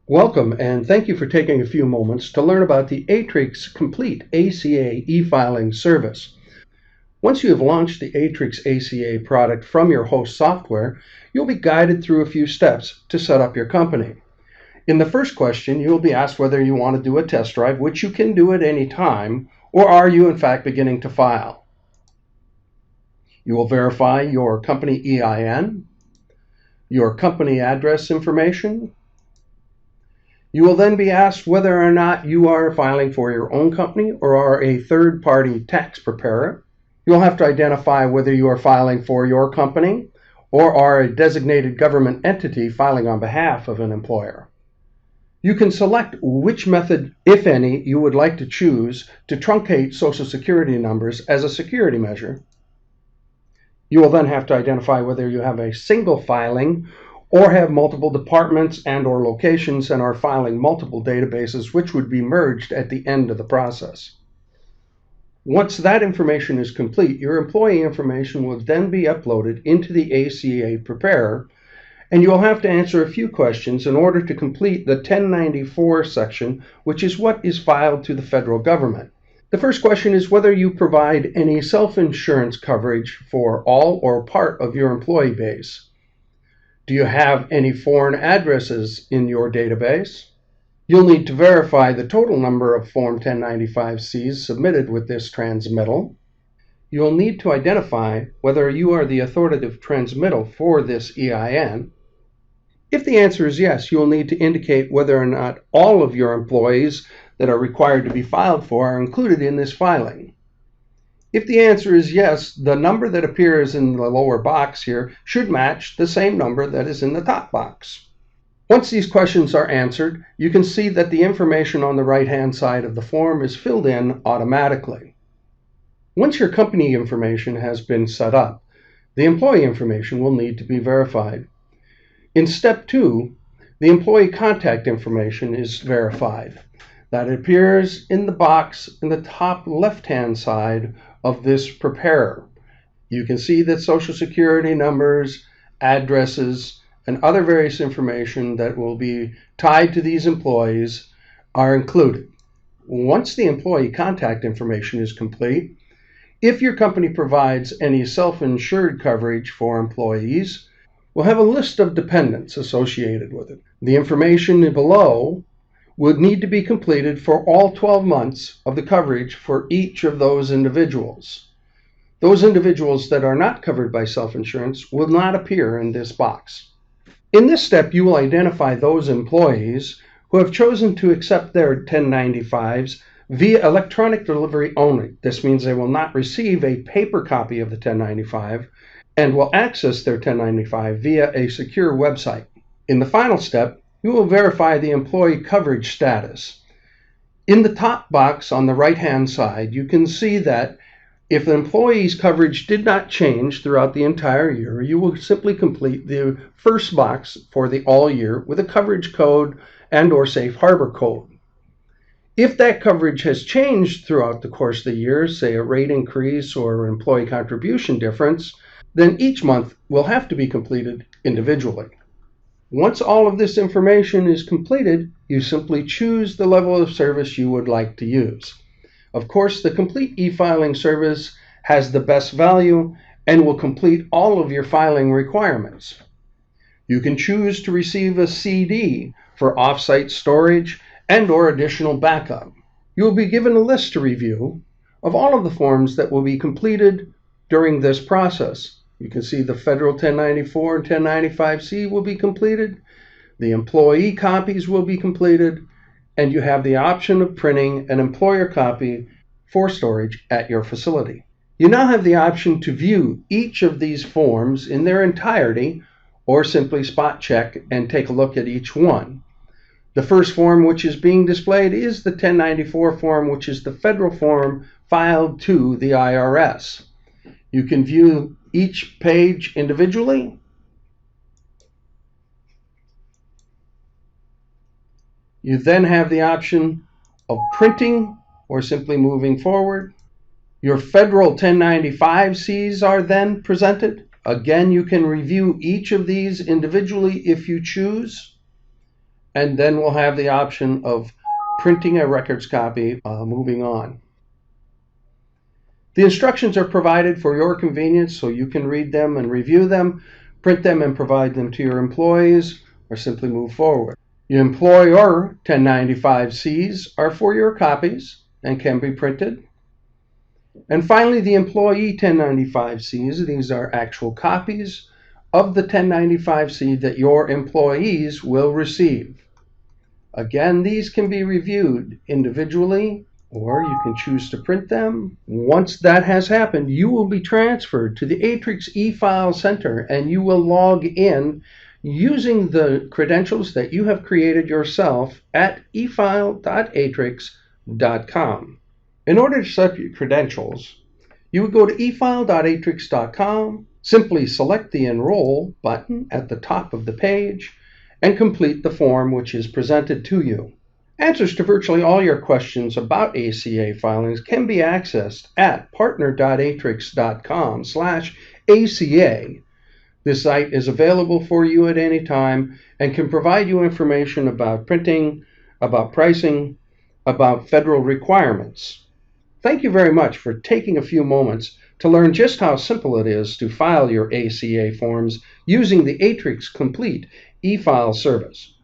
Welcome, and thank you for taking a few moments to learn about the Aatrix Complete ACA e-filing service. Once you have launched the Aatrix ACA product from your host software, you'll be guided through a few steps to set up your company. In the first question, you will be asked whether you want to do a test drive, which you can do at any time, or are you in fact beginning to file. You will verify your company EIN, your company address information. You will then be asked whether or not you are filing for your own company or are a third-party tax preparer. You'll have to identify whether you are filing for your company or are a designated government entity filing on behalf of an employer. You can select which method, if any, you would like to choose to truncate Social Security numbers as a security measure. You will then have to identify whether you have a single filing or have multiple departments and/or locations and are filing multiple databases which would be merged at the end of the process. Once that information is complete, your employee information will then be uploaded into the ACA preparer, and you'll have to answer a few questions in order to complete the 1094 section, which is what is filed to the federal government. The first question is whether you provide any self-insurance coverage for all or part of your employee base. Do you have any foreign addresses in your database? You'll need to verify the total number of Form 1095-Cs submitted with this transmittal. You'll need to identify whether you are the authoritative transmittal for this EIN. If the answer is yes, you'll need to indicate whether or not all of your employees that are required to be filed for are included in this filing. If the answer is yes, the number that appears in the lower box here should match the same number that is in the top box. Once these questions are answered, you can see that the information on the right-hand side of the form is filled in automatically. Once your company information has been set up, the employee information will need to be verified. In step 2, the employee contact information is verified. That appears in the box in the top left-hand side of this preparer. You can see that Social Security numbers, addresses, and other various information that will be tied to these employees are included. Once the employee contact information is complete, if your company provides any self-insured coverage for employees, we'll have a list of dependents associated with it. The information below would need to be completed for all 12 months of the coverage for each of those individuals. Those individuals that are not covered by self-insurance will not appear in this box. In this step, you will identify those employees who have chosen to accept their 1095s via electronic delivery only. This means they will not receive a paper copy of the 1095 and will access their 1095 via a secure website. In the final step, you will verify the employee coverage status. In the top box on the right-hand side, you can see that if the employee's coverage did not change throughout the entire year, you will simply complete the first box for the all year with a coverage code and/or safe harbor code. If that coverage has changed throughout the course of the year, say a rate increase or employee contribution difference, then each month will have to be completed individually. Once all of this information is completed, you simply choose the level of service you would like to use. Of course, the complete e-filing service has the best value and will complete all of your filing requirements. You can choose to receive a CD for off-site storage and/or additional backup. You will be given a list to review of all of the forms that will be completed during this process. You can see the federal 1094 and 1095-C will be completed, the employee copies will be completed, and you have the option of printing an employer copy for storage at your facility. You now have the option to view each of these forms in their entirety or simply spot check and take a look at each one. The first form which is being displayed is the 1094 form, which is the federal form filed to the IRS. You can view each page individually. You then have the option of printing or simply moving forward. Your federal 1095-Cs are then presented. Again, you can review each of these individually if you choose. and then we'll have the option of printing a records copy moving on. The instructions are provided for your convenience, so you can read them and review them, print them and provide them to your employees, or simply move forward. The employer 1095-Cs are for your copies and can be printed. And finally, the employee 1095-Cs, these are actual copies of the 1095-C that your employees will receive. Again, these can be reviewed individually, or you can choose to print them. Once that has happened, you will be transferred to the Aatrix eFile Center, and you will log in using the credentials that you have created yourself at efile.aatrix.com. In order to set up your credentials, you would go to efile.aatrix.com, simply select the Enroll button at the top of the page, and complete the form which is presented to you. Answers to virtually all your questions about ACA filings can be accessed at partner.aatrix.com/ACA. This site is available for you at any time and can provide you information about printing, about pricing, about federal requirements. Thank you very much for taking a few moments to learn just how simple it is to file your ACA forms using the Aatrix Complete eFile service.